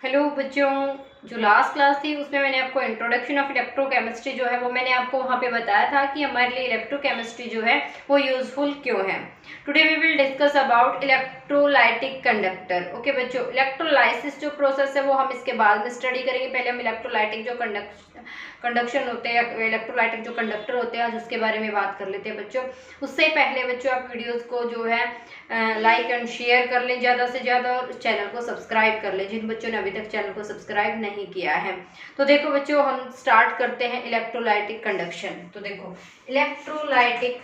Hello बच्चों, जो last class थी उसमें मैंने आपको इंट्रोडक्शन ऑफ इलेक्ट्रोकेमिस्ट्री जो है वो मैंने आपको वहाँ पे बताया था कि हमारे लिए इलेक्ट्रोकेमिस्ट्री जो है वो यूजफुल क्यों है। Today we will discuss about electrolytic conductor. Okay बच्चों, इलेक्ट्रोलाइसिस जो प्रोसेस है वो हम इसके बाद में स्टडी करेंगे। पहले हम इलेक्ट्रोलाइटिक जो कंडक्शन होते हैं, इलेक्ट्रोलाइटिक जो कंडक्टर होते हैं आज उसके बारे में बात कर लेते हैं बच्चों। उससे पहले बच्चों आप वीडियोस को जो है लाइक एंड शेयर कर लें ज़्यादा से ज़्यादा, और चैनल को सब्सक्राइब कर लें जिन बच्चों ने अभी तक चैनल को सब्सक्राइब नहीं किया है। तो देखो बच्चों, हम स्टार्ट करते हैं इलेक्ट्रोलाइटिक कंडक्शन। तो देखो इलेक्ट्रोलाइटिक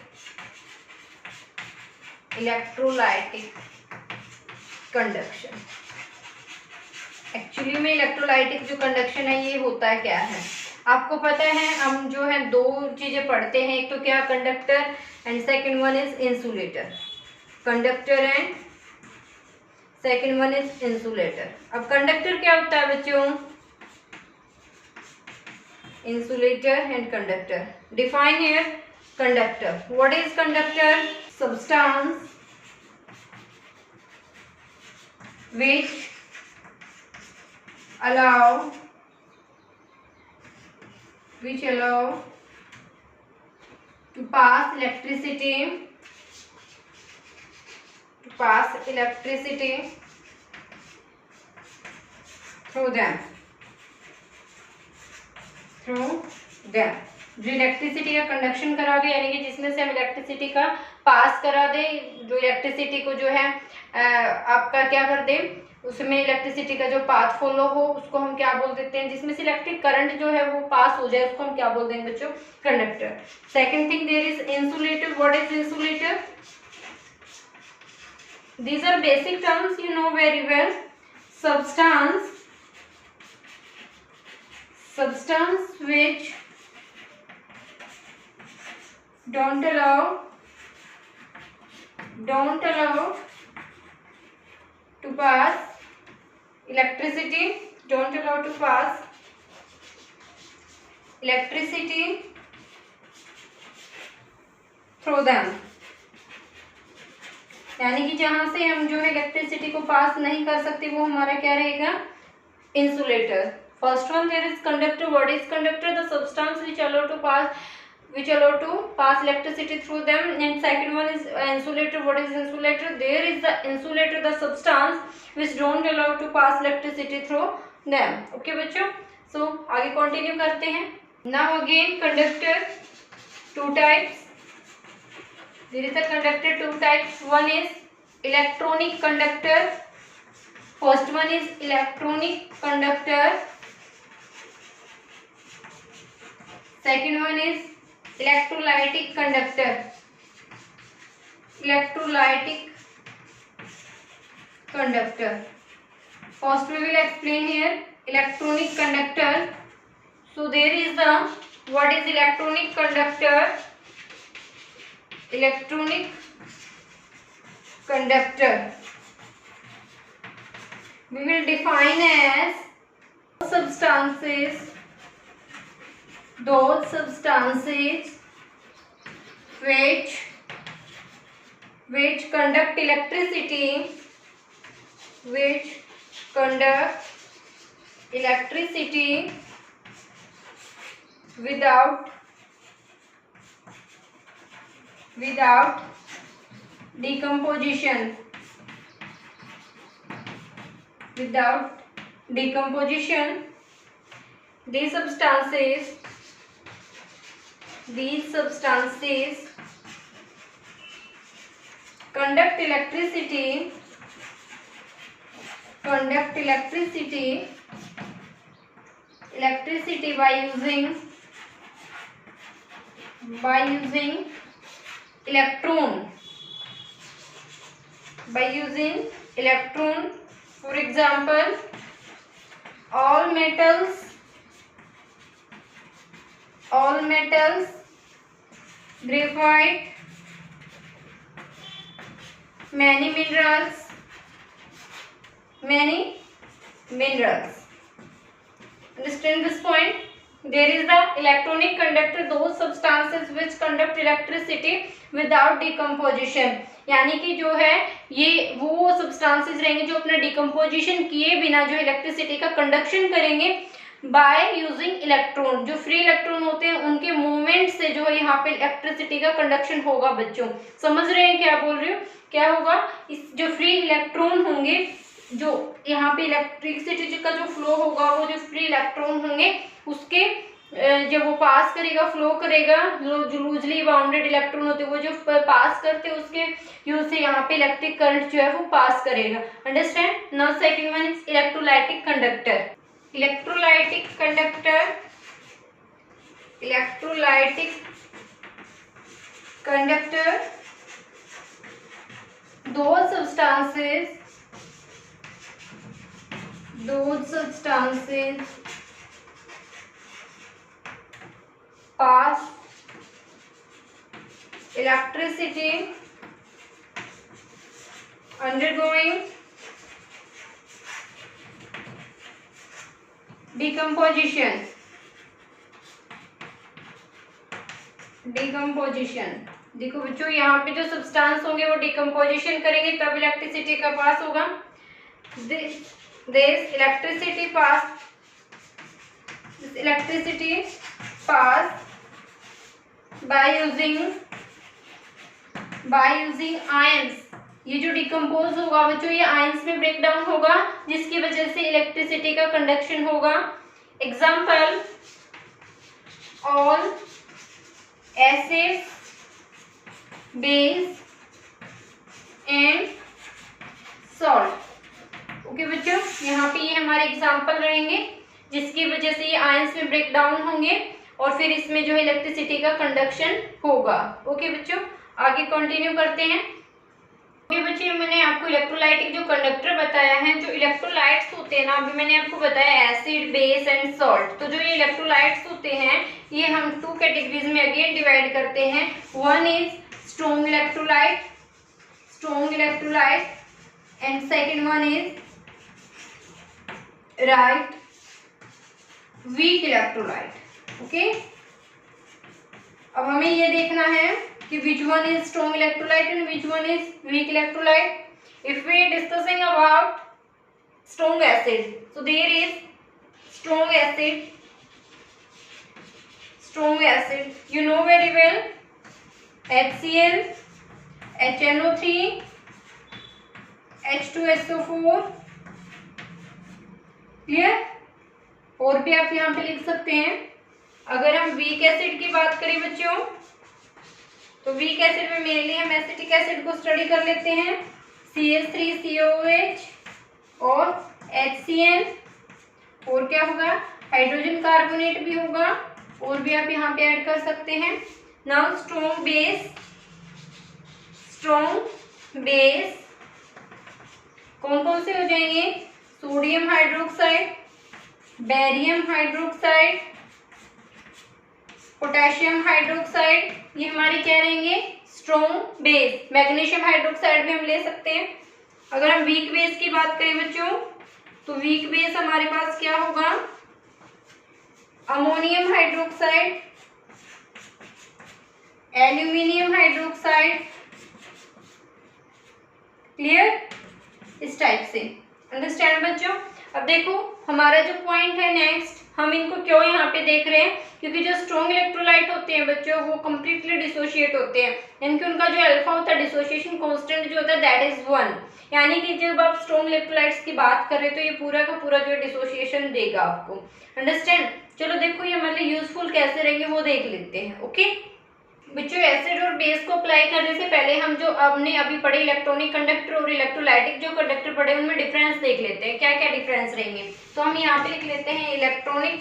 कंडक्शन, एक्चुअली में इलेक्ट्रोलाइटिक जो कंडक्शन है ये होता क्या है आपको पता है। हम जो है दो चीजें पढ़ते हैं, एक तो क्या conductor and second one is insulator. Conductor and second one is insulator. अब कंडक्टर क्या होता है बच्चों? Insulator and conductor. Define here conductor. What is conductor? Substance which allow to pass electricity through them जो इलेक्ट्रिसिटी का conduction करा दे, यानी कि जिसमें से हम इलेक्ट्रिसिटी का पास करा दे, जो इलेक्ट्रिसिटी को जो है आपका क्या कर दे, उसमें इलेक्ट्रिसिटी का जो पाथ फॉलो हो उसको हम क्या बोल देते हैं, जिसमें से इलेक्ट्रिक करंट जो है वो पास हो जाए उसको हम क्या बोल देंगे बच्चों? Conductor. Second thing there is insulator. What is insulator? These are basic terms you know very well. Substance which don't allow to pass electricity through them, यानी कि जहां से हम जो है इलेक्ट्रिसिटी को पास नहीं कर सकते वो हमारा क्या रहेगा? Insulator. First one there is conductor. What is conductor? The substance which allow to pass electricity through them. And second one is insulator. What is insulator? There is the insulator, the substance which don't allow to pass electricity through them. Okay बच्चों, so आगे continue करते हैं। Now again conductor, two types. There is a conductor two types. One is electronic conductor. First one is electronic conductor. Second one is electrolytic conductor. First we will explain here electronic conductor. So there is the, what is electronic conductor? Electronic conductor we will define as those substances which conduct electricity without decomposition. These substances conduct electricity by using electron. For example, all metals, graphite, many minerals. Understand this point? There is the electronic conductor, those substances which conduct electricity without decomposition. यानी कि जो है ये वो substances रहेंगे जो अपना decomposition किए बिना जो इलेक्ट्रिसिटी का कंडक्शन करेंगे बाय यूजिंग इलेक्ट्रॉन। जो फ्री इलेक्ट्रॉन होते हैं उनके मूवमेंट से जो है यहाँ पे इलेक्ट्रिसिटी का कंडक्शन होगा। बच्चों समझ रहे हैं क्या बोल रही हूँ? क्या होगा? इस जो फ्री इलेक्ट्रॉन होंगे, जो यहाँ पे इलेक्ट्रिसिटी का जो फ्लो होगा, वो जो फ्री इलेक्ट्रॉन होंगे उसके जब वो पास करेगा, फ्लो करेगा, जो लूजली बाउंडेड इलेक्ट्रॉन होते हैं वो जो पास करते हैं उसके यूज से यहाँ पे इलेक्ट्रिक करंट जो है वो पास करेगा। Understand? Now second one is electrolytic conductor. Electrolytic conductor, electrolytic conductor those substances pass electricity undergoing decomposition। देखो बच्चों यहाँ पे जो सब्सटेंस होंगे वो डिकम्पोजिशन करेंगे तब इलेक्ट्रिसिटी का पास होगा। this electricity pass by using ions। ये जो डिकम्पोज होगा बच्चों ये आयंस में ब्रेक डाउन होगा जिसकी वजह से इलेक्ट्रिसिटी का कंडक्शन होगा। Example all acids, base and salt. Okay बच्चों, यहाँ पे ये हमारे एग्जाम्पल रहेंगे जिसकी वजह से ये आयंस में ब्रेक डाउन होंगे और फिर इसमें जो है इलेक्ट्रिसिटी का कंडक्शन होगा। ओके बच्चों, आगे कंटिन्यू करते हैं। ओके बच्चों, मैंने आपको इलेक्ट्रोलाइटिक जो कंडक्टर बताया है, जो इलेक्ट्रोलाइट्स होते हैं ना, अभी मैंने आपको बताया एसिड, बेस एंड सॉल्ट। तो जो ये इलेक्ट्रोलाइट्स होते हैं ये हम टू कैटेगरीज में अगेन डिवाइड करते हैं। One is strong electrolyte and second one is weak electrolyte। Okay, अब हमें ये देखना है कि which one is strong electrolyte and which one is weak electrolyte। if we are discussing about strong acid, so there is strong acid, you know very well, HCl, HNO3, H2SO4। Clear? और भी आप यहाँ पे लिख सकते हैं। अगर हम वीक एसिड की बात करें बच्चों, तो वीक एसिड में मेनली हम एसिटिक एसिड को स्टडी कर लेते हैं, CH3COOH और HCl, और क्या होगा, हाइड्रोजन कार्बोनेट भी होगा, और भी आप यहाँ पे ऐड कर सकते हैं। नाउ स्ट्रॉन्ग बेस कौन कौन से हो जाएंगे? Sodium hydroxide, barium hydroxide, potassium hydroxide, ये हमारी क्या रहेंगे? Strong base. मैग्नीशियम हाइड्रोक्साइड भी हम ले सकते हैं। अगर हम वीक बेस की बात करें बच्चों, तो वीक बेस हमारे पास क्या होगा? Ammonium hydroxide, aluminium hydroxide. Clear? इस टाइप से। अंडरस्टैंड बच्चों? अब देखो हमारा जो पॉइंट है नेक्स्ट, हम इनको क्यों यहाँ पे देख रहे हैं? क्योंकि जो स्ट्रॉन्ग इलेक्ट्रोलाइट होते हैं बच्चों वो कंप्लीटली डिसोशिएट होते हैं, यानी कि उनका जो अल्फा होता है, डिसोशिएशन कांस्टेंट जो होता है, दैट इज 1। यानी कि जब आप स्ट्रॉन्ग इलेक्ट्रोलाइट्स की बात कर रहे हो तो ये पूरा का पूरा जो डिसोशिएशन देगा आपको। अंडरस्टैंड? चलो देखो ये हमारे लिए यूजफुल कैसे रहेंगे वो देख लेते हैं। ओके बच्चों, एसिड और बेस को अप्लाई करने से पहले हम जो हमने अभी पढ़े इलेक्ट्रॉनिक कंडक्टर और इलेक्ट्रोलाइटिक जो कंडक्टर पढ़े उनमें डिफरेंस देख लेते हैं, क्या क्या डिफरेंस रहेंगे। तो हम यहाँ पे लिख लेते हैं इलेक्ट्रॉनिक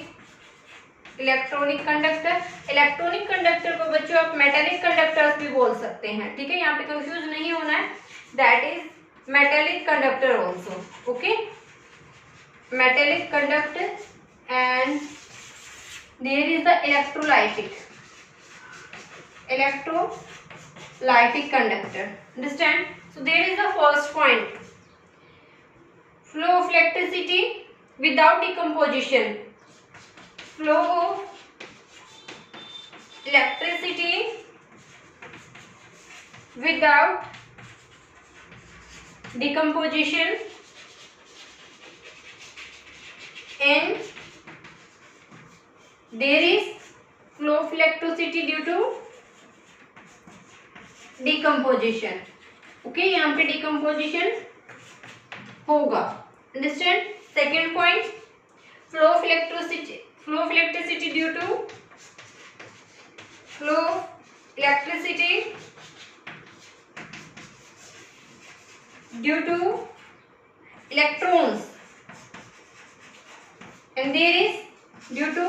कंडक्टर। इलेक्ट्रॉनिक कंडक्टर को बच्चों आप मेटालिक कंडक्टर्स भी बोल सकते हैं, ठीक है, यहाँ पे कंफ्यूज नहीं होना है। That is metallic conductor also. Okay, metallic conductor and there is the electrolytic conductor। Understand? So there is the first point, flow of electricity without decomposition। Flow of electricity without decomposition and there is flow of electricity due to decomposition. Okay, यहाँ पे decomposition होगा. Understand. Second point, flow of electricity due to flow electricity due to electrons and there is due to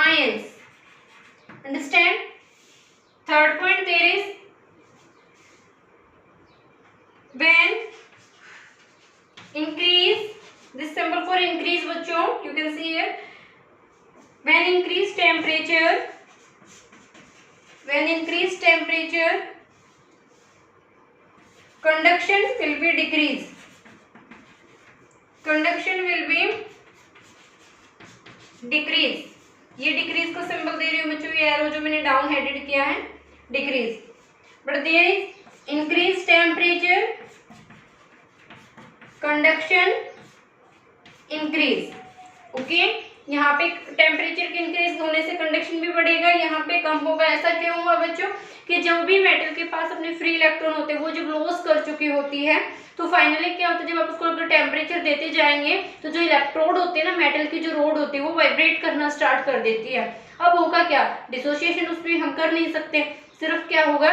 ions. Understand? Third point, there is when increase, this symbol for increase बच्चों, you can see here, when increase temperature, conduction will be decrease. ये decrease को symbol दे रही हूँ बच्चों, ये arrow जो मैंने down headed किया है, decrease. But there is increase temperature, conduction increase. Okay, यहाँ पे टेम्परेचर के इंक्रीज होने से कंडक्शन भी बढ़ेगा, यहाँ पे कम होगा. ऐसा क्यों हुआ बच्चों कि जब भी मेटल के पास अपने फ्री इलेक्ट्रॉन होते हैं वो जब लॉस कर चुकी होती है तो फाइनली क्या होता है, जब आप उसको अगर टेम्परेचर देते जाएंगे तो जो इलेक्ट्रोड होते हैं ना, मेटल की जो रोड होती है वो वाइब्रेट करना स्टार्ट कर देती है. अब होगा क्या, डिसोसिएशन उसमें हम कर नहीं सकते, सिर्फ क्या होगा,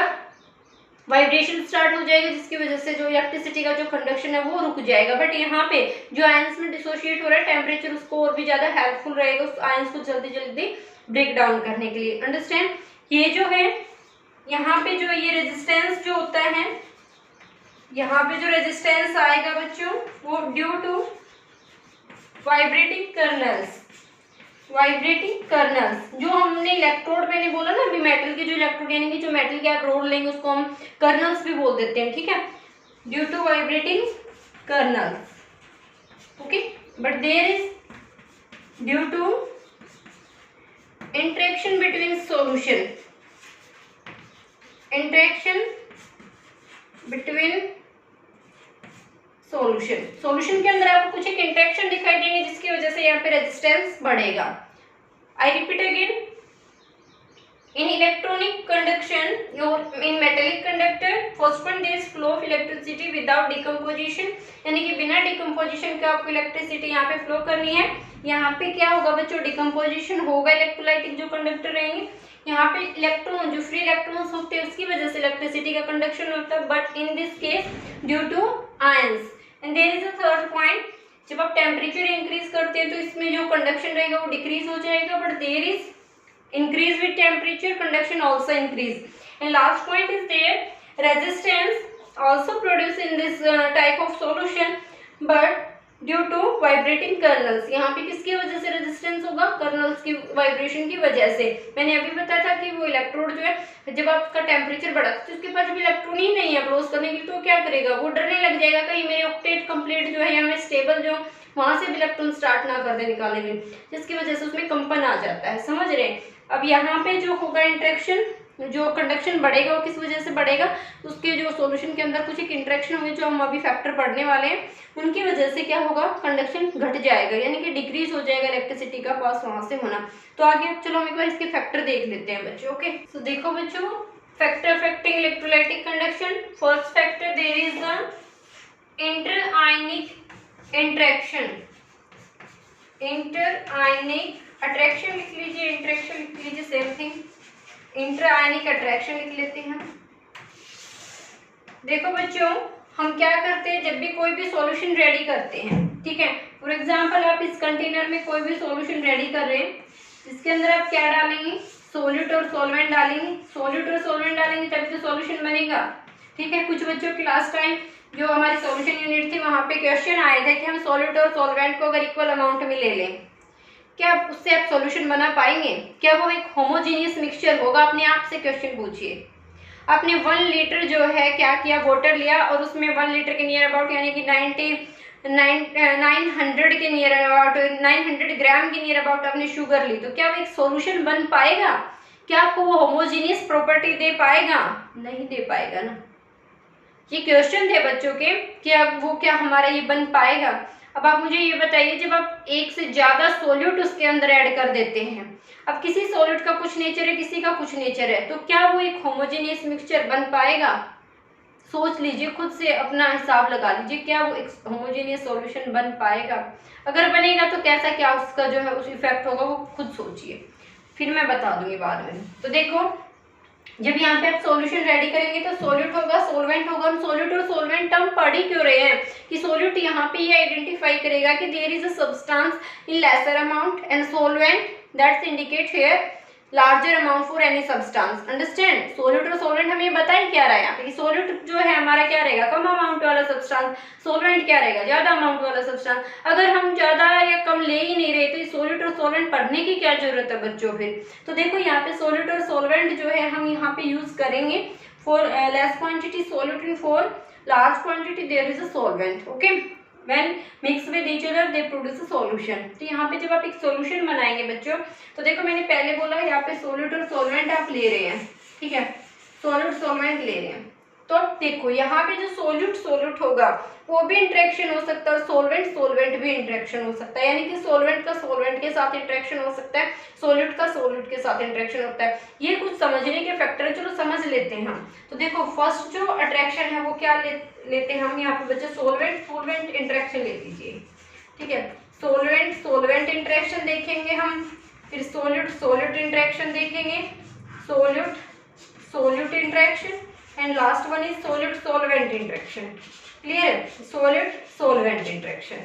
वाइब्रेशन स्टार्ट हो जाएगा जिसकी वजह से जो इलेक्ट्रिसिटी का जो कंडक्शन है वो रुक जाएगा. बट यहाँ पे जो आयंस में डिसोशिएट हो रहा है, टेम्परेचर उसको और भी ज्यादा हेल्पफुल रहेगा उस आयंस को जल्दी जल्दी ब्रेक डाउन करने के लिए. अंडरस्टैंड. ये जो है यहाँ पे जो ये रेजिस्टेंस जो होता है, यहाँ पे जो रेजिस्टेंस आएगा बच्चों वो ड्यू टू वाइब्रेटिंग कर्नल्स. जो हमने इलेक्ट्रोड मैंने बोला ना अभी, मेटल के जो इलेक्ट्रोड यानी कि जो मेटल के आप रोड लेंगे उसको हम कर्नल्स भी बोल देते हैं. ठीक है, due to vibrating kernels. Okay, but there is due to interaction between solution solution के अंदर आपको कुछ एक इंटरेक्शन दिखाई देंगे जिसकी वजह से यहाँ पे रेजिस्टेंस बढ़ेगा. I repeat again, in electronic conduction और in metallic conductor, first point there is flow of electricity without decomposition, यानी कि बिना डिकम्पोजिशन के आपको इलेक्ट्रिसिटी यहाँ पे फ्लो करनी है. यहाँ पे क्या होगा बच्चों, डिकम्पोजिशन होगा, इलेक्ट्रोलाइटिक जो कंडक्टर रहेंगे, यहाँ पे इलेक्ट्रॉन जो फ्री इलेक्ट्रॉन्स होते हैं उसकी वजह से इलेक्ट्रिसिटी का कंडक्शन होता है. But in this case due to ions. And there is a third point, जब आप टेम्परेचर इंक्रीज करते हैं तो इसमें जो कंडक्शन रहेगा वो डिक्रीज हो जाएगा. But there is increase with temperature, conduction also increase. And last point is there, resistance also produced in this type of solution, but due to vibrating kernels. यहाँ पे किसकी वजह से रेजिस्टेंस होगा, कर्नल्स की वाइब्रेशन की वजह से. मैंने अभी बताया था कि वो इलेक्ट्रोड जो है जब आप उसका टेम्परेचर बढ़ा तो उसके पास जब इलेक्ट्रॉन ही नहीं है क्लोज करने के लिए तो क्या करेगा, वो डरने लग जाएगा कहीं मेरे ऑक्टेट कंप्लीट जो है यहाँ स्टेबल जो वहां से भी इलेक्ट्रॉन स्टार्ट ना कर दे निकालने में, जिसकी वजह से उसमें कंपन आ जाता है. समझ रहे हैं. अब यहाँ पे जो होगा इंटरेक्शन, जो कंडक्शन बढ़ेगा वो किस वजह से बढ़ेगा, उसके जो सॉल्यूशन के अंदर कुछ एक इंटरेक्शन होगी जो हम अभी फैक्टर पढ़ने वाले हैं, उनकी वजह से क्या होगा, कंडक्शन घट जाएगा, यानी कि डिक्रीज हो जाएगा इलेक्ट्रिसिटी का पास वहां से होना. तो आगे चलो हम एक बार इसके फैक्टर देख लेते हैं बच्चों. ओके, तो देखो बच्चों, factor affecting electrolytic conduction. First factor there is the inter ionic interaction. Inter ionic attraction लिख लीजिए, इंटरेक्शन लिख लीजिए, same thing. Inter ionic attraction लिख लेते हैं. देखो बच्चों, हम क्या करते हैं जब भी कोई भी सॉल्यूशन रेडी करते हैं, ठीक है, फॉर एग्जांपल आप इस कंटेनर में कोई भी सॉल्यूशन रेडी कर रहे हैं, इसके अंदर आप क्या डालेंगे, सॉल्यूट और सॉल्वेंट डालेंगे. सॉल्यूट और सॉल्वेंट डालेंगे तभी तो सॉल्यूशन बनेगा. ठीक है, कुछ बच्चों की लास्ट टाइम जो हमारी सॉल्यूशन यूनिट थी वहां पे क्वेश्चन आया था कि हम सॉल्यूट और सॉल्वेंट को अगर इक्वल अमाउंट में ले लें, क्या उससे आप सॉल्यूशन बना पाएंगे, क्या वो एक होमोजीनियस मिक्सचर होगा. अपने आप से क्वेश्चन पूछिए. आपने 1 लीटर जो है क्या किया, वाटर लिया और उसमें 1 लीटर के नियर अबाउट यानी कि 90 900 के नियर अबाउट 900 ग्राम के नियर अबाउट आपने शुगर ली, तो क्या वो एक सॉल्यूशन बन पाएगा? क्या आपको वो होमोजीनियस प्रॉपर्टी दे पाएगा? नहीं दे पाएगा ना। ये क्वेश्चन थे बच्चों के कि अब वो क्या हमारा ये बन पाएगा। अब आप मुझे ये बताइए, जब आप एक से ज्यादा सोल्यूट उसके अंदर ऐड कर देते हैं, अब किसी सोल्यूट का कुछ नेचर है, किसी का कुछ नेचर है, तो क्या वो एक होमोजेनियस मिक्सचर बन पाएगा? सोच लीजिए, खुद से अपना हिसाब लगा लीजिए, क्या वो एक होमोजेनियस सॉल्यूशन बन पाएगा? अगर बनेगा तो कैसा क्या उसका जो है उस इफेक्ट होगा, वो खुद सोचिए, फिर मैं बता दूंगी बाद में। तो देखो, जब यहाँ पे आप सॉल्यूशन रेडी करेंगे तो सोल्यूट होगा, सोलवेंट होगा। हम सोल्यूट और सोलवेंट टर्म पढ़ ही क्यों रहे हैं कि सोल्यूट यहाँ पे ये आइडेंटिफाई करेगा कि there is a substance in lesser amount and solvent that's indicate here larger amount for any substance. Understand? Solute और सोलवेंट हमें बता ही क्या रहा है यहाँ पे, सोल्यूट जो है हमारा क्या रहेगा, कम अमाउंट वाला सब्सटेंस, सोलवेंट क्या रहेगा, ज्यादा अमाउंट वाला सब्सटेंस। अगर हम ज्यादा या कम ले ही नहीं रहे तो सोल्यूट और सोलवेंट पढ़ने की क्या जरूरत है बच्चों फिर। तो देखो यहाँ पे सोल्यूट और सोलवेंट जो है हम यहाँ पे यूज करेंगे for less quantity solute in for large quantity there is a solvent. Okay, when mix with each other they produce a solution। तो यहाँ पे जब आप एक सॉल्यूशन बनाएंगे बच्चों, तो देखो मैंने पहले बोला यहाँ पे सोल्यूट और सॉल्वेंट आप ले रहे हैं, ठीक है, सोल्यूट सॉल्वेंट ले रहे हैं, तो देखो यहाँ पे जो सोल्यूट सोल्यूट होगा वो भी इंटरेक्शन हो सकता है और सोलवेंट सोलवेंट भी इंटरेक्शन हो सकता है, यानी कि सोलवेंट का सोलवेंट के साथ इंटरेक्शन हो सकता है, सोल्यूट का सोल्यूट के साथ इंटरेक्शन होता है। ये कुछ समझने के फैक्टर है, चलो समझ लेते हैं हम। तो देखो फर्स्ट जो अट्रैक्शन है वो क्या लेते हैं हम यहाँ पे बच्चे, सोलवेंट सोलवेंट इंटरेक्शन ले लीजिए, ठीक है, सोलवेंट सोलवेंट इंटरेक्शन देखेंगे हम, फिर सोल्यूट सोल्यूट इंटरेक्शन देखेंगे, solute solute interaction and last one is solute solvent interaction. Clear? Solute solvent interaction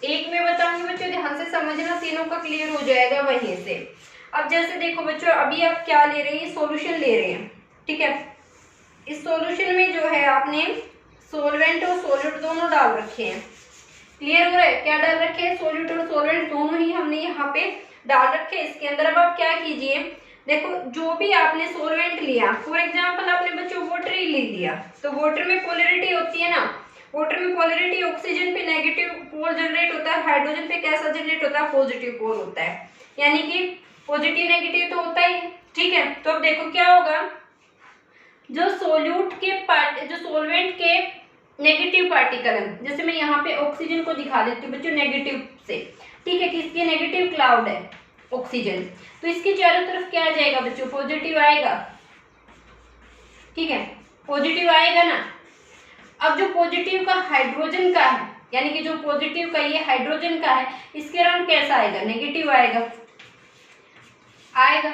एक में बताऊंगी बच्चों, ध्यान से समझना, तीनों का क्लियर हो जाएगा वहीं से। अब जैसे देखो बच्चों, अभी आप क्या ले रहे हैं, सॉल्यूशन ले रहे हैं, ठीक है, इस सॉल्यूशन में जो है आपने सोलवेंट और सोल्यूट दोनों डाल रखे हैं। क्लियर हो रहा है? क्या डाल रखे हैं, सोल्यूट और सोलवेंट दोनों ही हमने यहाँ पे डाल रखे हैं इसके अंदर। अब आप क्या कीजिए, देखो जो भी आपने सोलवेंट लिया, फॉर एग्जांपल आपने बच्चों वाटर ही ले लिया, तो वाटर में पोलैरिटी होती है ना, वाटर में पोलैरिटी ऑक्सीजन पे नेगेटिव पोल जनरेट होता है, हाइड्रोजन पे कैसा जनरेट होता है, पॉजिटिव पोल होता है, यानी कि पॉजिटिव नेगेटिव तो होता ही, ठीक है। तो अब देखो क्या होगा, जो सोल्यूट के जो सोलवेंट के नेगेटिव पार्टिकल है, जैसे मैं यहाँ पे ऑक्सीजन को दिखा देती हूँ बच्चों नेगेटिव से, ठीक है, कि इसके नेगेटिव क्लाउड है ऑक्सीजन, तो इसके चारों तरफ क्या आ जाएगा बच्चों, पॉजिटिव आएगा, ठीक है, पॉजिटिव आएगा ना। अब जो पॉजिटिव का हाइड्रोजन का है, यानी कि जो पॉजिटिव का ये हाइड्रोजन का है, इसके अराउंड कैसा आएगा, नेगेटिव आएगा, आएगा,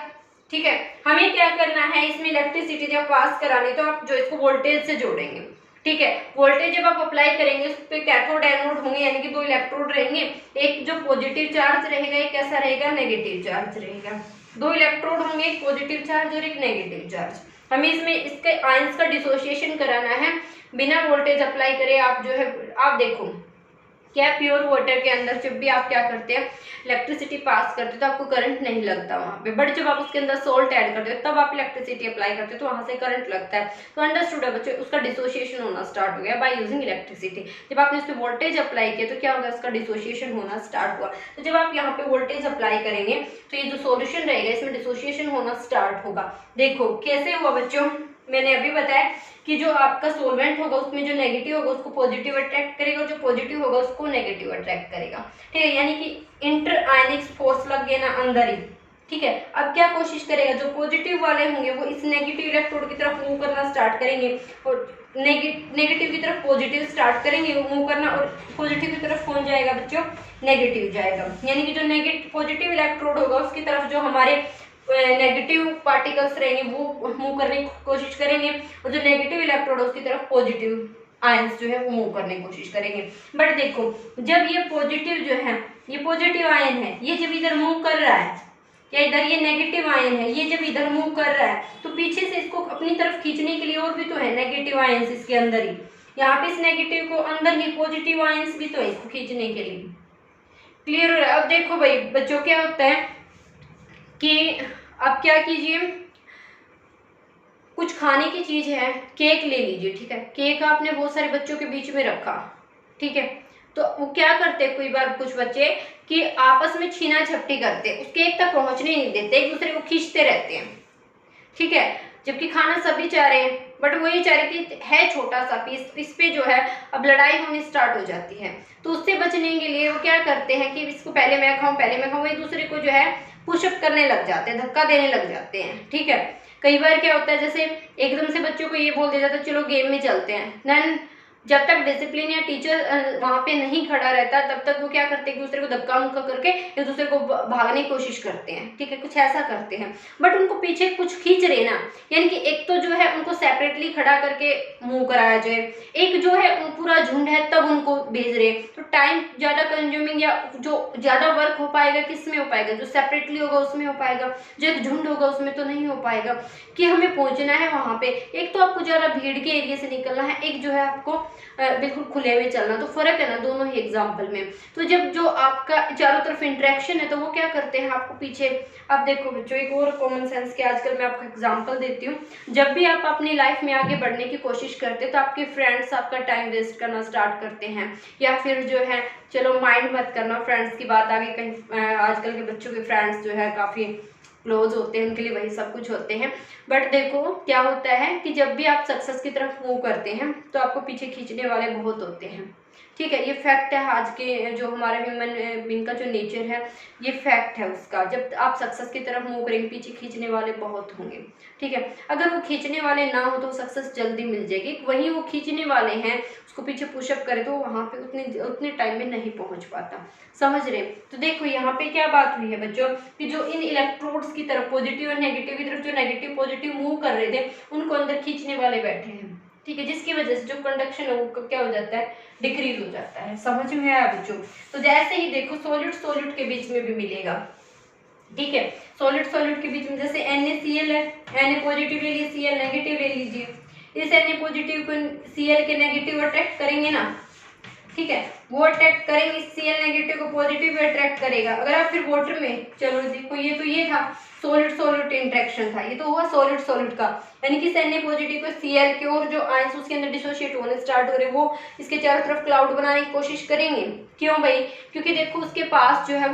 ठीक है। हमें क्या करना है, इसमें इलेक्ट्रिसिटी जब पास करानी तो आप जो इसको वोल्टेज से जोड़ेंगे, ठीक है, वोल्टेज जब आप अप्लाई करेंगे उस पर कैथोड एनोड होंगे, यानी कि दो इलेक्ट्रोड रहेंगे, एक जो पॉजिटिव चार्ज रहेगा, एक कैसा रहेगा, नेगेटिव चार्ज रहेगा, दो इलेक्ट्रोड होंगे, एक पॉजिटिव चार्ज और एक नेगेटिव चार्ज। हमें इसमें इसके आयंस का डिसोसिएशन कराना है बिना वोल्टेज अप्लाई करे। आप जो है आप देखो क्या प्योर वाटर के अंदर जब भी आप क्या करते हैं इलेक्ट्रिसिटी पास करते हो तो आपको करंट नहीं लगता वहाँ पे, बट जब आप उसके अंदर सोल्ट ऐड करते हो तब आप इलेक्ट्रिसिटी अप्लाई करते हो तो वहाँ से करंट लगता है। तो अंडरस्टूड है बच्चों, उसका डिसोसिएशन होना स्टार्ट हो गया बाय यूजिंग इलेक्ट्रिसिटी। जब आपने उस पर वोल्टेज अप्लाई किया तो क्या होगा, उसका डिसोसिएशन होना स्टार्ट हुआ। तो जब आप यहाँ पे वोल्टेज अप्लाई करेंगे तो ये जो सोल्यूशन रहेगा इसमें डिसोसिएशन होना स्टार्ट होगा। देखो कैसे हुआ बच्चों, मैंने अभी बताया कि जो आपका सोलवेंट होगा उसमें जो नेगेटिव होगा उसको पॉजिटिव अट्रैक्ट करेगा और जो पॉजिटिव होगा उसको नेगेटिव अट्रैक्ट करेगा, ठीक है, यानी कि इंटर आयनिक फोर्स लग गया ना अंदर ही, ठीक है। अब क्या कोशिश करेगा, जो पॉजिटिव वाले होंगे वो इस नेगेटिव इलेक्ट्रोड की तरफ मूव करना स्टार्ट करेंगे और नेगेटिव की तरफ पॉजिटिव स्टार्ट करेंगे मूव करना, और पॉजिटिव की तरफ कौन जाएगा बच्चों, नेगेटिव जाएगा, यानी कि जो नेगेटिव पॉजिटिव इलेक्ट्रोड होगा उसकी तरफ जो हमारे नेगेटिव पार्टिकल्स रहेंगे वो मूव करने की कोशिश करेंगे और जो नेगेटिव इलेक्ट्रोड है उसकी तरफ पॉजिटिव आयंस जो है वो मूव करने की कोशिश करेंगे। बट देखो जब ये पॉजिटिव जो है, ये पॉजिटिव आयन है, ये जब इधर मूव कर रहा है, या इधर ये नेगेटिव आयन है, ये जब इधर मूव कर रहा है तो पीछे से इसको अपनी तरफ खींचने के लिए और भी तो है नेगेटिव आयंस इसके अंदर ही, यहाँ पे इस नेगेटिव को अंदर ही पॉजिटिव आयंस भी तो है इसको खींचने के लिए। क्लियर हो रहा है? अब देखो भाई बच्चों क्या होता है कि आप क्या कीजिए, कुछ खाने की चीज है, केक ले लीजिए, ठीक है, केक आपने बहुत सारे बच्चों के बीच में रखा, ठीक है। तो वो क्या करते हैं, कोई बार कुछ बच्चे कि आपस में छीना झपटी करते हैं, उसके एक तक पहुंचने नहीं देते, एक दूसरे को खींचते रहते हैं, ठीक है। जबकि खाना सभी चाह रहे हैं, बट वो ये चाह रहे कि है छोटा सा पीस, इस पे जो है अब लड़ाई होनी स्टार्ट हो जाती है। तो उससे बचने के लिए वो क्या करते हैं कि इसको पहले मैं खाऊं, पहले मैं खाऊं, एक दूसरे को जो है पुशअप करने लग जाते हैं, धक्का देने लग जाते हैं, ठीक है। कई बार क्या होता है, जैसे एकदम से बच्चों को ये बोल दिया जाता है चलो गेम में चलते हैं, देन जब तक डिसिप्लिन या टीचर वहां पे नहीं खड़ा रहता तब तक वो क्या करते हैं, एक दूसरे को धक्का मुक्का करके एक दूसरे को भागने की कोशिश करते हैं, ठीक है, कुछ ऐसा करते हैं। बट उनको पीछे कुछ खींच रहे ना, यानी कि एक तो जो है उनको सेपरेटली खड़ा करके मूव कराया जाए, एक जो है पूरा झुंड है तब उनको भेज रहे, तो टाइम ज्यादा कंज्यूमिंग या जो ज्यादा वर्क हो पाएगा किस में हो पाएगा, जो सेपरेटली होगा उसमें हो पाएगा, जो एक झुंड होगा उसमें तो नहीं हो पाएगा। कि हमें पहुंचना है वहां पे, एक तो आपको ज्यादा भीड़ के एरिया से निकलना है, एक जो है आपको बिल्कुल खुले हुए चलना, तो फर्क है ना दोनों ही एग्जाम्पल में। तो जब जो आपका चारों तरफ इंटरेक्शन है तो वो क्या करते हैं आपको पीछे। अब देखो बच्चों, एक और कॉमन सेंस के आजकल मैं आपको एग्जांपल देती हूँ। जब भी आप अपनी लाइफ में आगे बढ़ने की कोशिश करते हैं तो आपके फ्रेंड्स आपका टाइम वेस्ट करना स्टार्ट करते हैं, या फिर जो है चलो माइंड मत करना फ्रेंड्स की बात, आगे कहीं आजकल के बच्चों के फ्रेंड्स जो है काफ़ी क्लोज होते हैं, उनके लिए वही सब कुछ होते हैं। बट देखो क्या होता है कि जब भी आप सक्सेस की तरफ मूव करते हैं तो आपको पीछे खींचने वाले बहुत होते हैं, ठीक है। ये फैक्ट है, आज के जो हमारे ह्यूमन बीइंग का जो नेचर है ये फैक्ट है उसका। जब आप सक्सेस की तरफ मूव करेंगे पीछे खींचने वाले बहुत होंगे, ठीक है। अगर वो खींचने वाले ना हो तो सक्सेस जल्दी मिल जाएगी, वहीं वो खींचने वाले हैं उसको पीछे पुशअप करे तो वहां पे उतने टाइम में नहीं पहुंच पाता, समझ रहे। तो देखो यहाँ पे क्या बात हुई है बच्चों कि जो इन इलेक्ट्रोड्स की तरफ पॉजिटिव और नेगेटिव की तरफ जो नेगेटिव पॉजिटिव मूव कर रहे थे उनको अंदर खींचने वाले बैठे हैं, ठीक है, जिसकी वजह से जो कंडक्शन है वो क्या हो जाता है, डिक्रीज हो जाता है। समझ में आया बच्चों। तो जैसे ही देखो सॉलिड सॉलिड के बीच में भी मिलेगा, ठीक है, सॉलिड सॉलिड के बीच में जैसे NaCl है, Na पॉजिटिव ले लीजिए, Cl नेगेटिव ले लीजिए, इस Na पॉजिटिव को Cl के नेगेटिव अट्रैक्ट करेंगे ना, ठीक है, वो अट्रैक्ट करेंगे, Cl नेगेटिव को पॉजिटिव भी अट्रैक्ट करेगा। अगर आप फिर वाटर में, चलो देखो ये तो ये था सॉलिड सॉलिड इंटरेक्शन था, ये तो हुआ सॉलिड सॉलिड का, यानी कि Na पॉजिटिव को Cl के और जो आयंस उसके अंदर डिसोशिएट होने स्टार्ट हो रहे वो इसके चारों तरफ क्लाउड बनाने की कोशिश करेंगे। क्यों भाई, क्योंकि देखो उसके पास जो है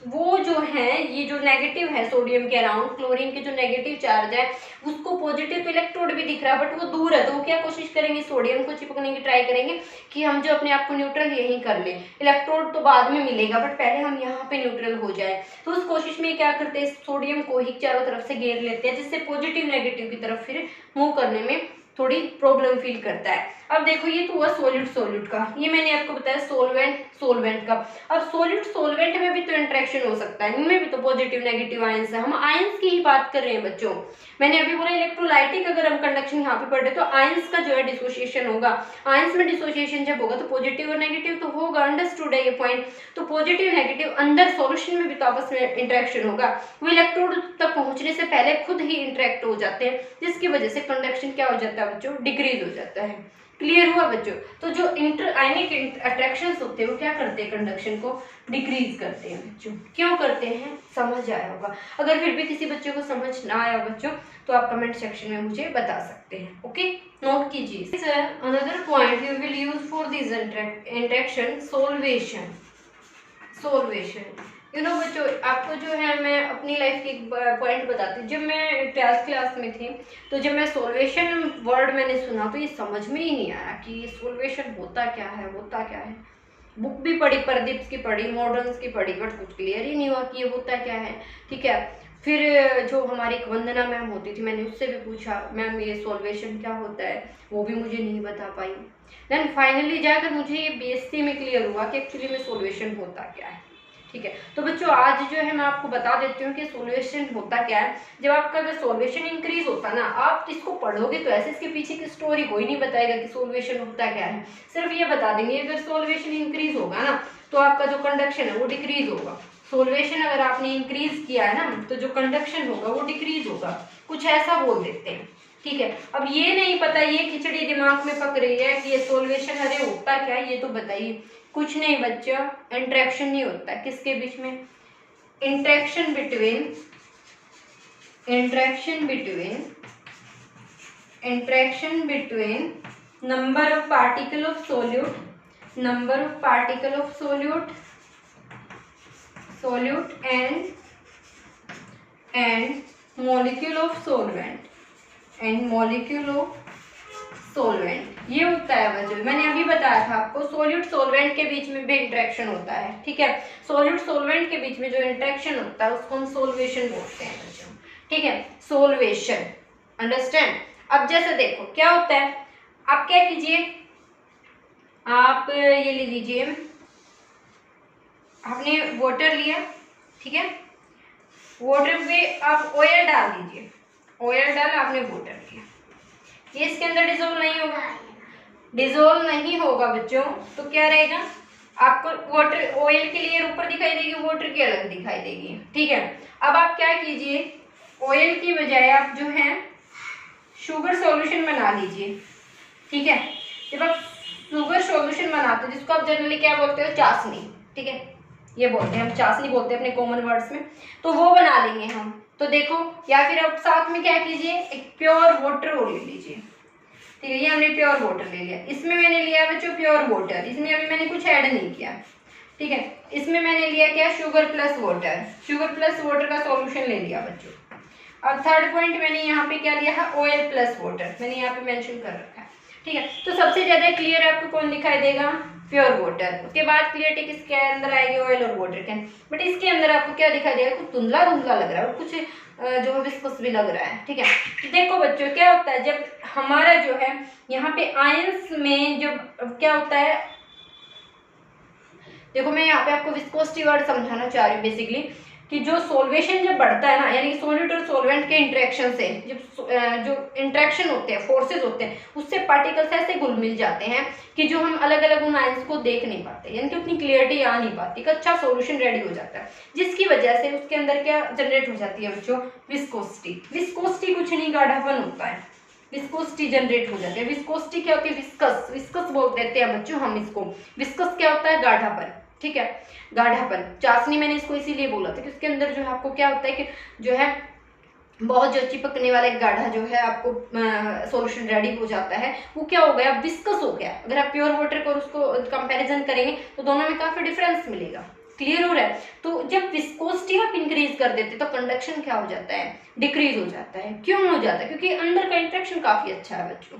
वो जो है ये जो नेगेटिव है सोडियम के अराउंड, क्लोरीन के जो नेगेटिव चार्ज है उसको पॉजिटिव तो इलेक्ट्रोड भी दिख रहा है बट वो दूर है, तो वो क्या कोशिश करेंगे, सोडियम को चिपकने की ट्राई करेंगे कि हम जो अपने आप को न्यूट्रल यहीं कर ले, इलेक्ट्रोड तो बाद में मिलेगा बट पहले हम यहाँ पे न्यूट्रल हो जाए। तो उस कोशिश में क्या करते हैं, सोडियम को ही चारों तरफ से घेर लेते हैं, जिससे पॉजिटिव नेगेटिव की तरफ फिर मूव करने में थोड़ी प्रॉब्लम फील करता है। अब देखो ये तो हुआ सॉलिड सॉलिड का, ये मैंने आपको बताया सोलवेंट सोलवेंट का। अब सॉलिड सोलवेंट में भी तो इंटरेक्शन हो सकता है, इनमें भी तो पॉजिटिव नेगेटिव आयंस है, हम आयंस की ही बात कर रहे हैं बच्चों। मैंने अभी बोला इलेक्ट्रोलाइटिक अगर हम कंडक्शन यहाँ पे पढ़ रहे तो आयंस का जो है डिसोसिएशन होगा, आयंस में डिसोसिएशन जब होगा तो पॉजिटिव और नेगेटिव तो होगा, अंडरस्टूड है ये पॉइंट। तो पॉजिटिव नेगेटिव अंदर सॉल्यूशन में भी तो आपस में इंटरेक्शन होगा, वो इलेक्ट्रोड तक पहुंचने से पहले खुद ही इंटरेक्ट हो जाते हैं, जिसकी वजह से कंडक्शन क्या हो जाता है बच्चों, डिक्रीज हो जाता है। क्लियर हुआ बच्चों। तो जो इंटर आयनिक अट्रैक्शंस होते हैं वो क्या करते हैं, कंडक्शन को डिक्रीज करते हैं बच्चों। क्यों करते हैं समझ आया होगा, अगर फिर भी किसी बच्चे को समझ ना आया बच्चों तो आप कमेंट सेक्शन में मुझे बता सकते हैं, ओके, नोट कीजिए। Another point you will use for this interaction, solution. Solution you know बच्चों, आपको जो है मैं अपनी लाइफ की एक पॉइंट बताती हूँ। जब मैं 12th क्लास में थी तो जब मैं सोल्वेशन वर्ड मैंने सुना तो ये समझ में ही नहीं आया कि ये सोल्वेशन होता क्या है, होता क्या है। बुक भी पढ़ी, प्रदीप्स की पढ़ी, मॉडर्न्स की पढ़ी, बट कुछ क्लियर ही नहीं हुआ कि ये होता क्या है, ठीक है। फिर जो हमारी एक वंदना मैम होती थी मैंने उससे भी पूछा, मैम ये सोल्वेशन क्या होता है, वो भी मुझे नहीं बता पाई। देन फाइनली जाकर मुझे ये BSc में क्लियर हुआ कि एक्चुअली में सोल्वेशन होता क्या है, ठीक है। तो बच्चों आज जो है मैं आपको बता देती हूँ कि सोल्वेशन होता क्या है। जब आपका अगर सोल्वेशन इंक्रीज होता ना, आप इसको पढ़ोगे तो ऐसे इसके पीछे की स्टोरी कोई नहीं बताएगा कि सोल्वेशन होता क्या है, सिर्फ ये बता देंगे अगर सोल्वेशन इंक्रीज होगा ना तो आपका जो कंडक्शन है वो डिक्रीज होगा। सोल्वेशन अगर आपने इंक्रीज किया है ना तो जो कंडक्शन होगा वो डिक्रीज होगा, कुछ ऐसा बोल देते हैं, ठीक है। अब ये नहीं पता, ये खिचड़ी दिमाग में पक रही है कि ये सोल्वेशन अरे होता क्या है, ये तो बताइए। कुछ नहीं बच्चा, इंटरेक्शन नहीं होता किसके बीच में, interaction between number of particle of solute, number of particle of solute and molecule of solvent ये होता है बच्चों। मैंने अभी बताया था आपको सोल्यूट सॉल्वेंट के बीच में भी इंटरेक्शन होता है, ठीक है। सोल्यूट सॉल्वेंट के बीच में जो इंटरेक्शन होता है उसको हम सोल्वेशन बोलते हैं बच्चों, ठीक है, सोल्वेशन, अंडरस्टैंड। अब जैसे देखो क्या होता है, आप क्या कीजिए, आप ये ले लीजिए, आपने वाटर लिया, ठीक है, वाटर पे आप ऑयल डाल दीजिए, ऑयल डाल आपने वाटर लिया, ये इसके अंदर डिजोल्व नहीं होगा बच्चों। तो क्या रहेगा, आपको वाटर ऑयल की लेयर ऊपर दिखाई देगी, वाटर की अलग दिखाई देगी, ठीक है। अब आप क्या कीजिए, ऑयल की बजाय आप जो है शुगर सॉल्यूशन बना लीजिए, ठीक है। जब आप शुगर सॉल्यूशन बनाते हो, जिसको आप जनरली क्या बोलते हो, चाशनी, ठीक है, ये बोलते हैं हम, चाशनी बोलते हैं अपने कॉमन वर्ड्स में, तो वो बना लेंगे हम। तो देखो, या फिर आप साथ में क्या कीजिए, एक प्योर वाटर और ले लीजिए, ठीक है। ये हमने प्योर वाटर ले लिया, इसमें मैंने लिया बच्चों प्योर वाटर, इसमें अभी मैंने कुछ ऐड नहीं किया, ठीक है। इसमें मैंने लिया क्या, शुगर प्लस वाटर का सॉल्यूशन ले लिया बच्चों। और थर्ड पॉइंट मैंने यहाँ पे क्या लिया है, ऑयल प्लस वाटर, मैंने यहाँ पे मेंशन कर रखा है, ठीक है। तो सबसे ज्यादा क्लियर आपको कौन दिखाई देगा, प्योर वाटर। उसके बाद क्लियरिटी किसके अंदर आएगी, ऑयल और वाटर के। बट इसके अंदर आपको क्या दिखाई देगा, कुछ धुंधला धुंधला लग रहा है और कुछ जो है विस्कोस भी लग रहा है, ठीक है। तो देखो बच्चों क्या होता है, जब हमारा जो है यहाँ पे आयंस में जब क्या होता है, देखो मैं यहाँ पे आपको विस्कोसिटी वर्ड समझाना चाह रही हूँ बेसिकली, कि जो सोल्वेशन जब बढ़ता है ना, यानी सोल्यूट और सोलवेंट के इंटरेक्शन से जो इंटरेक्शन होते हैं, फोर्सेस होते हैं, उससे पार्टिकल्स ऐसे घुल मिल जाते हैं कि जो हम अलग अलग उन आयंस को देख नहीं पाते, यानी कि उतनी क्लियरिटी आ नहीं पाती, एक अच्छा सोल्यूशन रेडी हो जाता है, जिसकी वजह से उसके अंदर क्या जनरेट हो जाती है बच्चों, विस्कोसिटी कुछ नहीं, गाढ़ापन होता है, विस्कोसिटी जनरेट हो जाती है। विस्कोसिटी क्या होती है, विस्कस बोल देते हैं बच्चों हम इसको। विस्कस क्या होता है, गाढ़ापन, ठीक है, गाढ़ापन। चाशनी मैंने इसको इसीलिए बोला था कि उसके अंदर जो है आपको क्या होता है कि जो है बहुत जो चिपकने वाला एक गाढ़ा जो है आपको सॉल्यूशन रेडी हो जाता है, वो क्या हो गया, विस्कस हो गया। अगर आप प्योर वाटर को उसको कंपैरिजन करेंगे तो दोनों में काफी डिफरेंस मिलेगा, क्लियर हो रहा है। तो जब विस्कोसिटी आप इंक्रीज कर देते तो कंडक्शन क्या हो जाता है, डिक्रीज हो जाता है। क्यों हो जाता है, क्योंकि अंदर का इंटरेक्शन काफी अच्छा है बच्चों,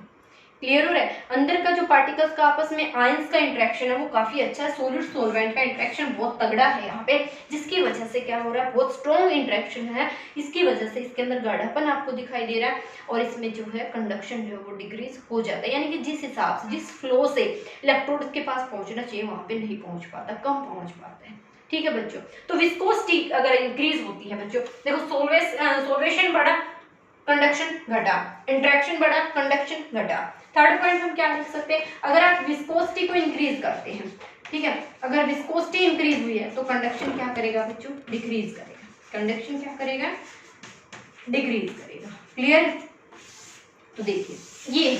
क्लियर हो रहा है। अंदर का जो पार्टिकल्स का आपस में आयंस का इंटरेक्शन है वो काफी अच्छा है, सोल्यूट सॉल्वेंट का इंटरेक्शन बहुत तगड़ा है यहाँ पे, जिसकी वजह से क्या हो रहा है, बहुत स्ट्रॉन्ग इंटरेक्शन है, इसकी वजह से इसके अंदर गाढ़ापन आपको दिखाई दे रहा है, और इसमें जो है कंडक्शन जो है वो डिक्रीज हो जाता है, यानी कि जिस हिसाब से, जिस फ्लो से इलेक्ट्रोड के पास पहुंचना चाहिए वहां पे नहीं पहुंच पाता, कम पहुंच पाता है, ठीक है बच्चों। तो विस्कोसिटी अगर इंक्रीज होती है बच्चों, देखो सोल्वेशन बढ़ा, कंडक्शन घटा, इंटरेक्शन बढ़ा, कंडक्शन घटा। थर्ड पॉइंट हम क्या लिख सकते हैं, अगर आप विस्कोसिटी को इंक्रीज करते हैं, ठीक है, अगर विस्कोसिटी इंक्रीज हुई है तो कंडक्शन क्या करेगा बच्चों, डिक्रीज करेगा, कंडक्शन क्या करेगा, डिक्रीज करेगा, क्लियर। तो देखिए ये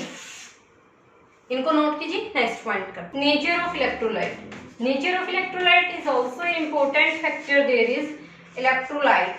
इनको नोट कीजिए, नेक्स्ट पॉइंट का, nature of electrolyte. Nature of electrolyte is also important factor, there is electrolyte.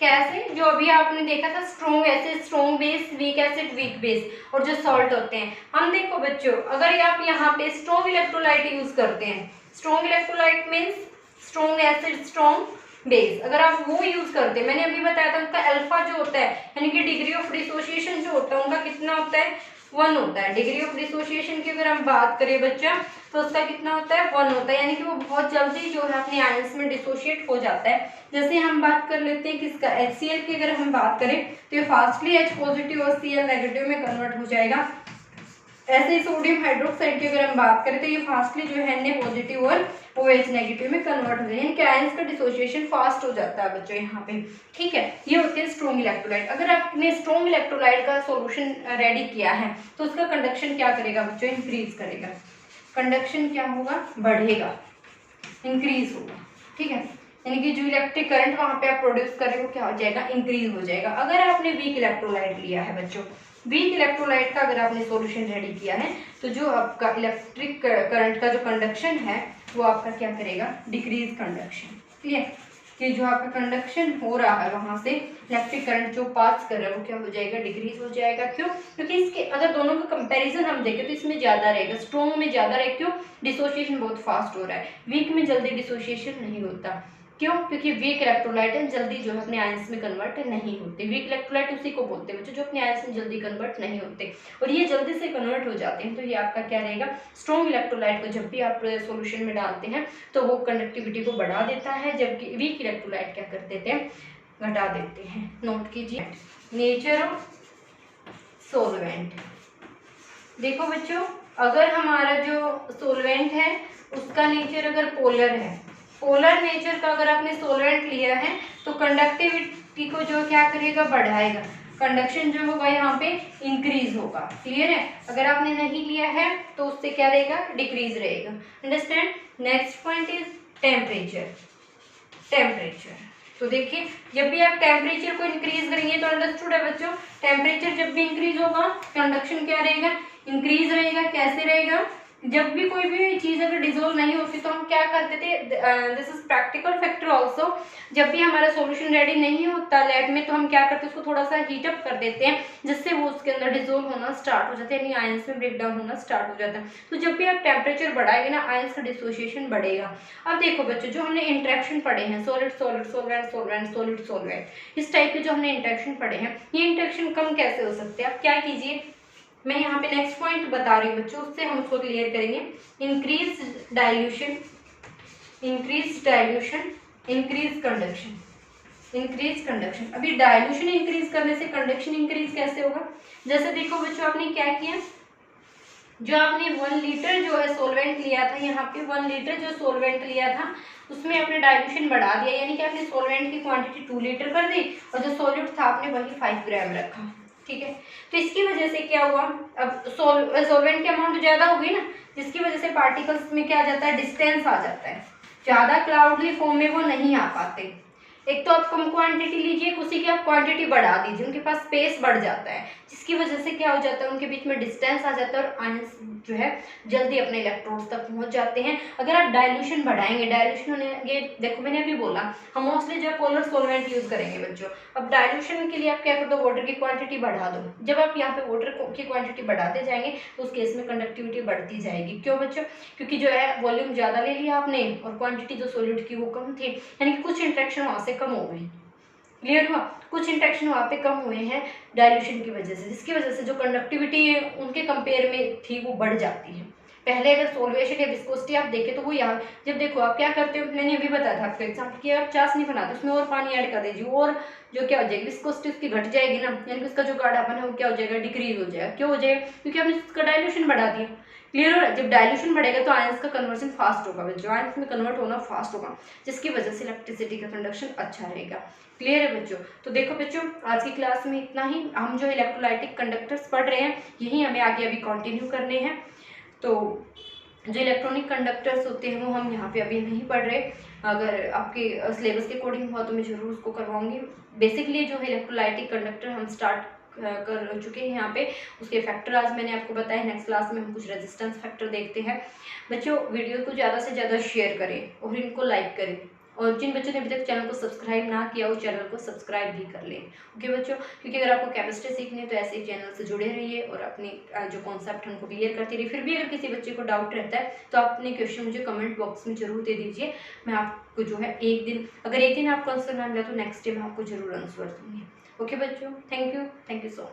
कैसे, जो अभी आपने देखा था strong acid strong base, weak acid weak base, और जो सॉल्ट होते हैं, हम देखो बच्चों अगर आप यहाँ पे स्ट्रॉन्ग इलेक्ट्रोलाइट यूज करते हैं, strong electrolyte means strong acid strong base, अगर आप वो यूज करते हैं, मैंने अभी बताया था उनका अल्फा जो होता है, यानी कि डिग्री ऑफ डिसोसिएशन जो होता है उनका कितना होता है, 1 होता है। डिग्री ऑफ डिसोसिएशन की अगर हम बात करें बच्चा तो उसका कितना होता है, 1 होता है, यानी कि वो बहुत जल्दी जो है अपने आयंस में डिसोशिएट हो जाता है। जैसे हम बात कर लेते हैं किसका, HCl की अगर हम बात करें तो ये फास्टली H पॉजिटिव और Cl नेगेटिव में कन्वर्ट हो जाएगा। ऐसे ही सोडियम हाइड्रोक्साइड की अगर हम बात करें तो ये फास्टली जो है Na पॉजिटिव और OH नेगेटिव में कन्वर्ट हो जाएगा, यानी कि आयंस का डिसोसिएशन फास्ट हो जाता है बच्चों यहाँ पे, ठीक है। ये होते हैं स्ट्रॉन्ग इलेक्ट्रोलाइट। अगर आपने स्ट्रॉन्ग इलेक्ट्रोलाइट का सॉल्यूशन रेडी किया है तो उसका कंडक्शन क्या करेगा बच्चों, इंक्रीज करेगा, कंडक्शन क्या होगा, बढ़ेगा, इंक्रीज होगा, ठीक है, यानी कि जो इलेक्ट्रिक करंट वहां पे आप प्रोड्यूस करें वो क्या हो जाएगा, इंक्रीज हो जाएगा। अगर आपने वीक इलेक्ट्रोलाइट लिया है बच्चों, वीक इलेक्ट्रोलाइट का अगर आपने सॉल्यूशन रेडी किया है तो जो आपका इलेक्ट्रिक करंट का जो कंडक्शन है वो आपका क्या करेगा, डिक्रीज कंडक्शन, क्लियर। कि जो आपका कंडक्शन हो रहा है वहां से इलेक्ट्रिक करंट जो पास कर रहा है वो क्या हो जाएगा, डिक्रीज हो जाएगा। क्यों? क्योंकि इसके अगर दोनों का कंपैरिजन हम देखें तो इसमें ज्यादा रहेगा, स्ट्रॉन्ग में ज्यादा रहेगा। क्यों? डिसोसिएशन बहुत फास्ट हो रहा है, वीक में जल्दी डिसोसिएशन नहीं होता। क्यों? क्योंकि वीक इलेक्ट्रोलाइट जल्दी जो है अपने आयंस में कन्वर्ट नहीं होते। वीक इलेक्ट्रोलाइट उसी को बोलते हैं बच्चों जो अपने आयंस में जल्दी कन्वर्ट नहीं होते, और ये जल्दी से कन्वर्ट हो जाते हैं। तो ये आपका क्या रहेगा, स्ट्रॉन्ग इलेक्ट्रोलाइट को जब भी आप सॉल्यूशन में डालते हैं तो वो कंडक्टिविटी को बढ़ा देता है, जबकि वीक इलेक्ट्रोलाइट क्या कर देते हैं, घटा देते हैं। नोट कीजिए नेचर ऑफ सोलवेंट। देखो बच्चों, अगर हमारा जो सोलवेंट है उसका नेचर अगर पोलर है, पोलर नेचर का अगर आपने सोलवेंट लिया है तो कंडक्टिविटी को जो क्या करेगा, बढ़ाएगा। कंडक्शन जो होगा यहाँ पे इंक्रीज होगा। क्लियर है? अगर आपने नहीं लिया है तो उससे क्या रहेगा, डिक्रीज रहेगा। Understand? Next point is temperature. Temperature तो देखिए, जब भी आप टेम्परेचर को इंक्रीज करेंगे तो अंडरस्टूड है बच्चों, टेम्परेचर जब भी इंक्रीज होगा कंडक्शन क्या रहेगा, इंक्रीज रहेगा। कैसे रहेगा? जब भी कोई भी चीज अगर डिजोल्व नहीं होती तो हम क्या करते थे, this is practical factor also, जब भी हमारा सॉल्यूशन रेडी नहीं होता लैब में तो हम क्या करते हैं, उसको थोड़ा सा हीट अप कर देते हैं, जिससे वो उसके अंदर डिजोल्व होना स्टार्ट हो जाता है, यानी आयंस में ब्रेक डाउन होना स्टार्ट हो जाता है। तो जब भी आप टेम्परेचर बढ़ाएंगे ना, आयंस का डिसोसिएशन बढ़ेगा। अब देखो बच्चों, जो हमने इंटरेक्शन पढ़े हैं, solid solid, solvent solvent, solid solvent, इस टाइप के जो हमने इंटरेक्शन पढ़े हैं, ये इंटरेक्शन कम कैसे हो सकते हैं? आप क्या कीजिए, मैं यहाँ पे नेक्स्ट पॉइंट बता रही हूँ बच्चों, उससे हम उसको क्लियर करेंगे। Increase dilution, increase dilution, increase conduction, increase conduction. अभी डाइल्यूशन इंक्रीज करने से कंडक्शन इंक्रीज कैसे होगा? जैसे देखो बच्चों, आपने क्या किया, जो आपने 1 लीटर जो है सोलवेंट लिया था, यहाँ पे 1 लीटर जो सोलवेंट लिया था उसमें आपने डाइल्यूशन बढ़ा दिया, यानी कि आपने सोलवेंट की क्वांटिटी 2 लीटर कर दी और जो सॉल्यूट था आपने वही 5 ग्राम रखा। ठीक है? तो इसकी वजह से क्या हुआ, अब सोलवेंट की अमाउंट ज्यादा हो गई ना, जिसकी वजह से पार्टिकल्स में क्या आ जाता है, डिस्टेंस आ जाता है, ज्यादा क्लाउडली फॉर्म में वो नहीं आ पाते। एक तो आप कम क्वांटिटी लीजिए, उसी की आप क्वांटिटी बढ़ा दीजिए, उनके पास स्पेस बढ़ जाता है, जिसकी वजह से क्या हो जाता है, उनके बीच में डिस्टेंस आ जाता है और आयंस जो है जल्दी अपने इलेक्ट्रोड्स तक पहुंच जाते हैं। अगर आप डाइल्यूशन बढ़ाएंगे, डाइल्यूशन होने ये देखो मैंने अभी बोला, हम मोस्टली जो पोलर सोलवेंट यूज करेंगे बच्चों। अब डाइल्यूशन के लिए आप क्या कर दो, वाटर की क्वांटिटी बढ़ा दो। जब आप यहाँ पे वाटर की क्वांटिटी बढ़ाते जाएंगे तो उस केस में कंडक्टिविटी बढ़ती जाएगी। क्यों बच्चों? क्योंकि जो है वॉल्यूम ज्यादा ले लिया आपने और क्वांटिटी जो सॉलिड की वो कम थी, यानी कि कुछ इंट्रैक्शन वहां से कम हो गई। क्लियर हुआ? कुछ इंट्रैक्शन वहाँ पे कम हुए हैं डाइल्यूशन की वजह से, जिसकी वजह से जो कंडक्टिविटी उनके कंपेयर में थी वो बढ़ जाती है। पहले अगर सोल्वेशन या विस्कोसिटी आप देखें तो वो यहाँ, जब देखो आप क्या करते हो, मैंने अभी बताया था आपको एग्जाम्पल कि आप चास नहीं बनाते, उसमें और पानी ऐड कर दीजिए और जो क्या हो जाएगी, विस्कोसिटी उसकी घट जाएगी ना, यानी कि उसका जो गाढ़ापन है वो क्या हो जाएगा, डिक्रीज हो जाएगा। क्यों हो जाएगा? क्योंकि आपने उसका डाइल्यूशन बढ़ा दिया। क्लियर हो रहा है? जब डाइल्यूशन बढ़ेगा तो आयंस का कन्वर्जन फास्ट होगा, जो आयंस में कन्वर्ट होना फास्ट होगा, जिसकी वजह से इलेक्ट्रिसिटी का कंडक्शन अच्छा रहेगा। क्लियर है बच्चों? तो देखो बच्चों, आज की क्लास में इतना ही। हम जो इलेक्ट्रोलाइटिक कंडक्टर्स पढ़ रहे हैं यही हमें आगे अभी कंटिन्यू करने हैं। तो जो इलेक्ट्रॉनिक कंडक्टर्स होते हैं वो हम यहाँ पे अभी नहीं पढ़ रहे, अगर आपके सिलेबस के अकॉर्डिंग हुआ तो मैं जरूर उसको करवाऊंगी। बेसिकली जो है इलेक्ट्रोलाइटिक कंडक्टर हम स्टार्ट कर चुके हैं यहाँ पे, उसके फैक्टर आज मैंने आपको बताया। नेक्स्ट क्लास में हम कुछ रेजिस्टेंस फैक्टर देखते हैं। बच्चों वीडियो को ज़्यादा से ज़्यादा शेयर करें और इनको लाइक करें, और जिन बच्चों ने अभी तक चैनल को सब्सक्राइब ना किया वो चैनल को सब्सक्राइब भी कर लें। ओके बच्चों, क्योंकि अगर आपको केमिस्ट्री सीखनी है तो ऐसे चैनल से जुड़े रहिए और अपनी जो कॉन्सेप्ट है उनको क्लियर करते रहिए। फिर भी अगर किसी बच्चे को डाउट रहता है तो आप अपने क्वेश्चन मुझे कमेंट बॉक्स में जरूर दे दीजिए। मैं आपको जो है एक दिन, अगर एक दिन आपको आंसर ना मिला तो नेक्स्ट डे मैं आपको जरूर आंसर दूंगी। ओके बच्चों, थैंक यू सो मच।